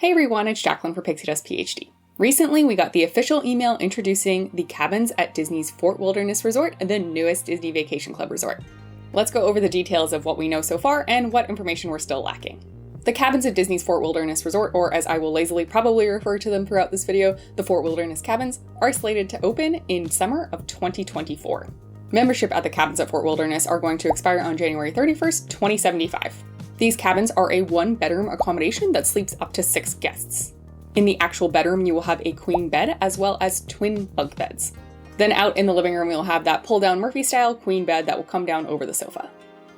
Hey everyone, it's Jacqueline for Pixie Dust PhD. Recently, we got the official email introducing the cabins at Disney's Fort Wilderness Resort, the newest Disney Vacation Club resort. Let's go over the details of what we know so far and what information we're still lacking. The cabins at Disney's Fort Wilderness Resort, or as I will lazily probably refer to them throughout this video, the Fort Wilderness Cabins, are slated to open in summer of 2024. Membership at the cabins at Fort Wilderness are going to expire on January 31st, 2075. These cabins are a one-bedroom accommodation that sleeps up to 6 guests. In the actual bedroom, you will have a queen bed as well as twin bunk beds. Then out in the living room, you'll have that pull-down Murphy-style queen bed that will come down over the sofa.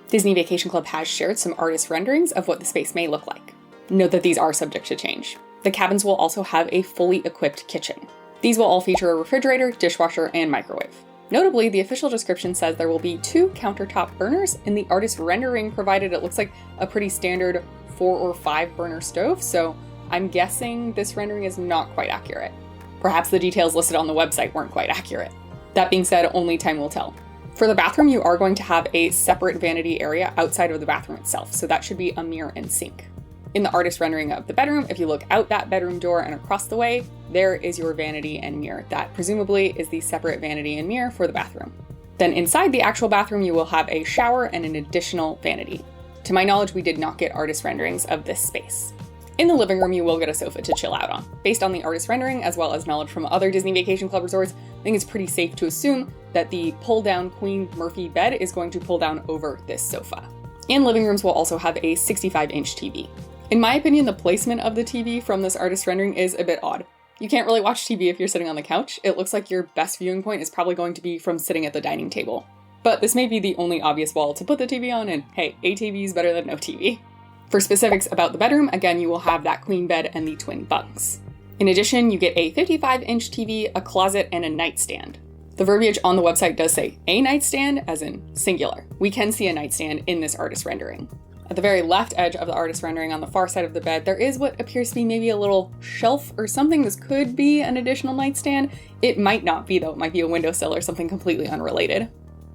Disney Vacation Club has shared some artist renderings of what the space may look like. Note that these are subject to change. The cabins will also have a fully equipped kitchen. These will all feature a refrigerator, dishwasher, and microwave. Notably, the official description says there will be 2 countertop burners, and the artist rendering provided it looks like a pretty standard 4 or 5 burner stove, so I'm guessing this rendering is not quite accurate. Perhaps the details listed on the website weren't quite accurate. That being said, only time will tell. For the bathroom, you are going to have a separate vanity area outside of the bathroom itself, so that should be a mirror and sink. In the artist rendering of the bedroom, if you look out that bedroom door and across the way, there is your vanity and mirror. That presumably is the separate vanity and mirror for the bathroom. Then inside the actual bathroom, you will have a shower and an additional vanity. To my knowledge, we did not get artist renderings of this space. In the living room, you will get a sofa to chill out on. Based on the artist rendering, as well as knowledge from other Disney Vacation Club resorts, I think it's pretty safe to assume that the pull-down Queen Murphy bed is going to pull down over this sofa. And living rooms will also have a 65-inch TV. In my opinion, the placement of the TV from this artist rendering is a bit odd. You can't really watch TV if you're sitting on the couch. It looks like your best viewing point is probably going to be from sitting at the dining table. But this may be the only obvious wall to put the TV on, and hey, a TV is better than no TV. For specifics about the bedroom, again, you will have that queen bed and the twin bunks. In addition, you get a 55-inch TV, a closet, and a nightstand. The verbiage on the website does say a nightstand, as in singular. We can see a nightstand in this artist rendering. At the very left edge of the artist rendering on the far side of the bed, there is what appears to be maybe a little shelf or something. This could be an additional nightstand. It might not be though, it might be a windowsill or something completely unrelated.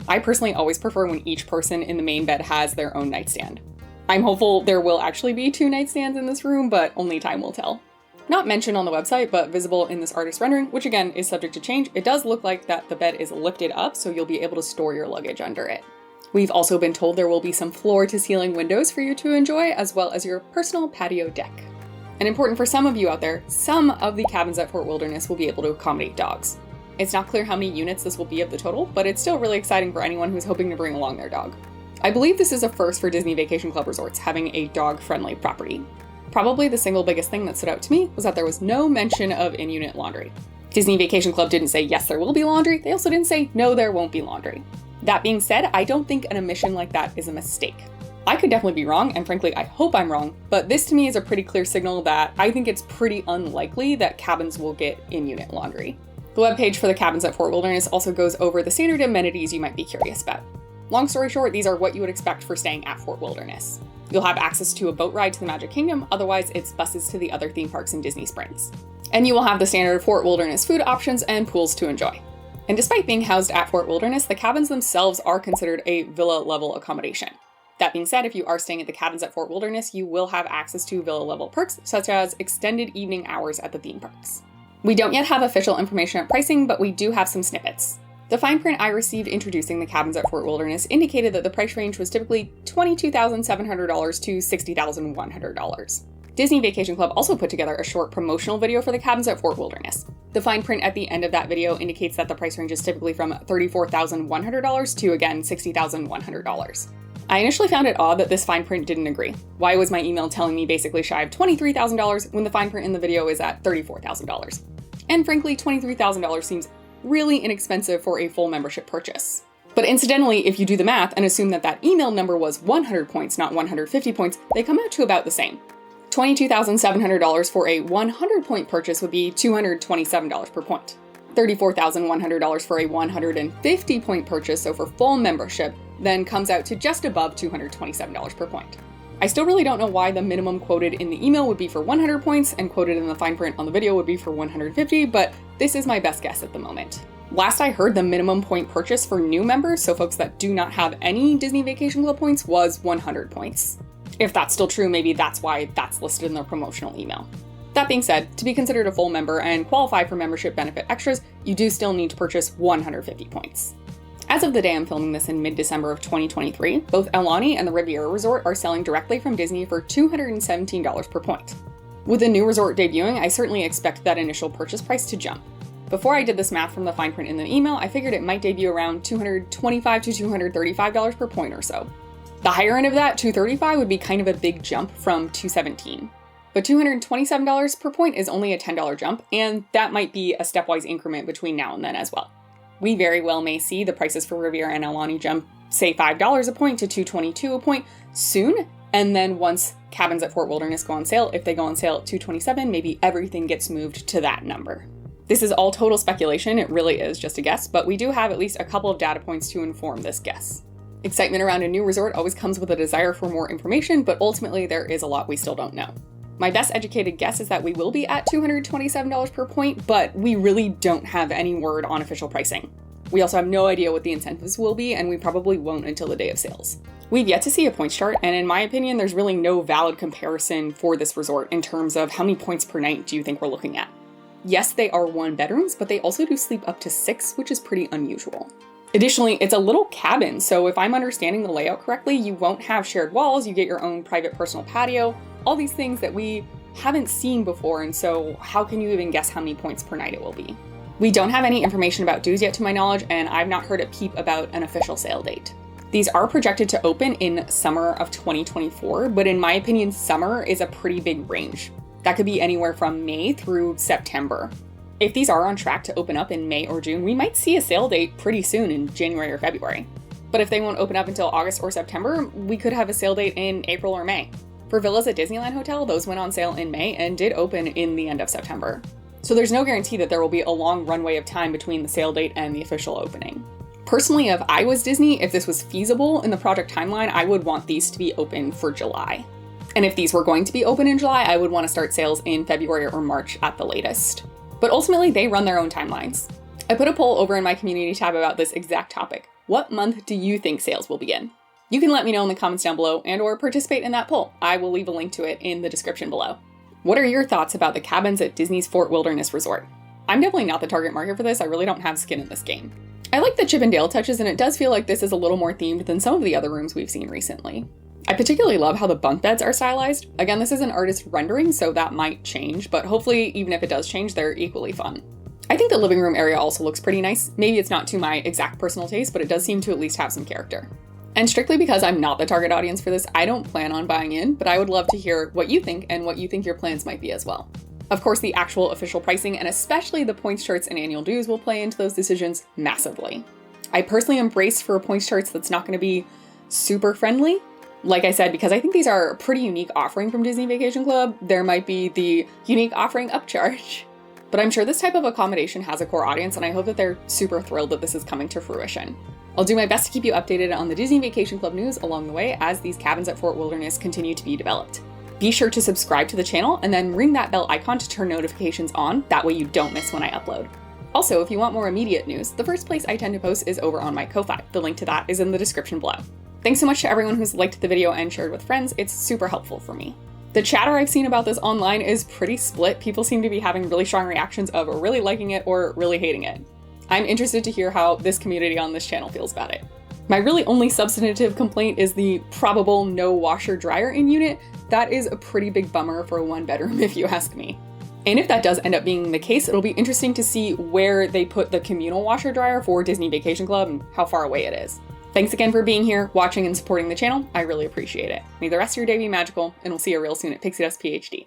I personally always prefer when each person in the main bed has their own nightstand. I'm hopeful there will actually be 2 nightstands in this room, but only time will tell. Not mentioned on the website, but visible in this artist rendering, which again is subject to change, it does look like that the bed is lifted up, so you'll be able to store your luggage under it. We've also been told there will be some floor-to-ceiling windows for you to enjoy, as well as your personal patio deck. And important for some of you out there, some of the cabins at Fort Wilderness will be able to accommodate dogs. It's not clear how many units this will be of the total, but it's still really exciting for anyone who's hoping to bring along their dog. I believe this is a first for Disney Vacation Club resorts, having a dog-friendly property. Probably the single biggest thing that stood out to me was that there was no mention of in-unit laundry. Disney Vacation Club didn't say, yes, there will be laundry. They also didn't say, no, there won't be laundry. That being said, I don't think an omission like that is a mistake. I could definitely be wrong, and frankly, I hope I'm wrong, but this to me is a pretty clear signal that I think it's pretty unlikely that cabins will get in-unit laundry. The webpage for the cabins at Fort Wilderness also goes over the standard amenities you might be curious about. Long story short, these are what you would expect for staying at Fort Wilderness. You'll have access to a boat ride to the Magic Kingdom, otherwise it's buses to the other theme parks in Disney Springs. And you will have the standard Fort Wilderness food options and pools to enjoy. And despite being housed at Fort Wilderness, the cabins themselves are considered a villa-level accommodation. That being said, if you are staying at the cabins at Fort Wilderness, you will have access to villa-level perks, such as extended evening hours at the theme parks. We don't yet have official information on pricing, but we do have some snippets. The fine print I received introducing the cabins at Fort Wilderness indicated that the price range was typically $22,700 to $60,100. Disney Vacation Club also put together a short promotional video for the cabins at Fort Wilderness. The fine print at the end of that video indicates that the price range is typically from $34,100 to, again, $60,100. I initially found it odd that this fine print didn't agree. Why was my email telling me basically shy of $23,000 when the fine print in the video is at $34,000? And frankly, $23,000 seems really inexpensive for a full membership purchase. But incidentally, if you do the math and assume that that email number was 100 points, not 150 points, they come out to about the same. $22,700 for a 100-point purchase would be $227 per point. $34,100 for a 150-point purchase, so for full membership, then comes out to just above $227 per point. I still really don't know why the minimum quoted in the email would be for 100 points and quoted in the fine print on the video would be for 150, but this is my best guess at the moment. Last I heard, the minimum point purchase for new members, so folks that do not have any Disney Vacation Club points, was 100 points. If that's still true, maybe that's why that's listed in the promotional email. That being said, to be considered a full member and qualify for membership benefit extras, you do still need to purchase 150 points. As of the day I'm filming this in mid-December of 2023, both Aulani and the Riviera Resort are selling directly from Disney for $217 per point. With a new resort debuting, I certainly expect that initial purchase price to jump. Before I did this math from the fine print in the email, I figured it might debut around $225 to $235 per point or so. The higher end of that, $235, would be kind of a big jump from $217. But $227 per point is only a $10 jump, and that might be a stepwise increment between now and then as well. We very well may see the prices for Riviera and Aulani jump, say $5 a point to $222 a point soon, and then once cabins at Fort Wilderness go on sale, if they go on sale at $227, maybe everything gets moved to that number. This is all total speculation, it really is just a guess, but we do have at least a couple of data points to inform this guess. Excitement around a new resort always comes with a desire for more information, but ultimately there is a lot we still don't know. My best educated guess is that we will be at $227 per point, but we really don't have any word on official pricing. We also have no idea what the incentives will be, and we probably won't until the day of sales. We've yet to see a points chart, and in my opinion, there's really no valid comparison for this resort in terms of how many points per night do you think we're looking at. Yes, they are 1-bedrooms, but they also do sleep up to 6, which is pretty unusual. Additionally, it's a little cabin, so if I'm understanding the layout correctly, you won't have shared walls, you get your own private personal patio, all these things that we haven't seen before, and so how can you even guess how many points per night it will be? We don't have any information about dues yet to my knowledge, and I've not heard a peep about an official sale date. These are projected to open in summer of 2024, but in my opinion, summer is a pretty big range. That could be anywhere from May through September. If these are on track to open up in May or June, we might see a sale date pretty soon in January or February. But if they won't open up until August or September, we could have a sale date in April or May. For villas at Disneyland Hotel, those went on sale in May and did open in the end of September. So there's no guarantee that there will be a long runway of time between the sale date and the official opening. Personally, if I was Disney, if this was feasible in the project timeline, I would want these to be open for July. And if these were going to be open in July, I would want to start sales in February or March at the latest. But ultimately, they run their own timelines. I put a poll over in my community tab about this exact topic. What month do you think sales will begin? You can let me know in the comments down below and/or participate in that poll. I will leave a link to it in the description below. What are your thoughts about the cabins at Disney's Fort Wilderness Resort? I'm definitely not the target market for this. I really don't have skin in this game. I like the Chip 'n Dale touches, and it does feel like this is a little more themed than some of the other rooms we've seen recently. I particularly love how the bunk beds are stylized. Again, this is an artist rendering, so that might change, but hopefully, even if it does change, they're equally fun. I think the living room area also looks pretty nice. Maybe it's not to my exact personal taste, but it does seem to at least have some character. And strictly because I'm not the target audience for this, I don't plan on buying in, but I would love to hear what you think and what you think your plans might be as well. Of course, the actual official pricing and especially the points charts and annual dues will play into those decisions massively. I personally embrace for points charts that's not going to be super friendly. Like I said, because I think these are a pretty unique offering from Disney Vacation Club, there might be the unique offering upcharge. But I'm sure this type of accommodation has a core audience, and I hope that they're super thrilled that this is coming to fruition. I'll do my best to keep you updated on the Disney Vacation Club news along the way as these cabins at Fort Wilderness continue to be developed. Be sure to subscribe to the channel and then ring that bell icon to turn notifications on, that way you don't miss when I upload. Also, if you want more immediate news, the first place I tend to post is over on my Ko-Fi. The link to that is in the description below. Thanks so much to everyone who's liked the video and shared with friends, it's super helpful for me. The chatter I've seen about this online is pretty split. People seem to be having really strong reactions of really liking it or really hating it. I'm interested to hear how this community on this channel feels about it. My really only substantive complaint is the probable no washer dryer in unit. That is a pretty big bummer for a 1-bedroom if you ask me. And if that does end up being the case, it'll be interesting to see where they put the communal washer dryer for Disney Vacation Club and how far away it is. Thanks again for being here, watching, and supporting the channel. I really appreciate it. May the rest of your day be magical, and we'll see you real soon at Pixie Dust PhD.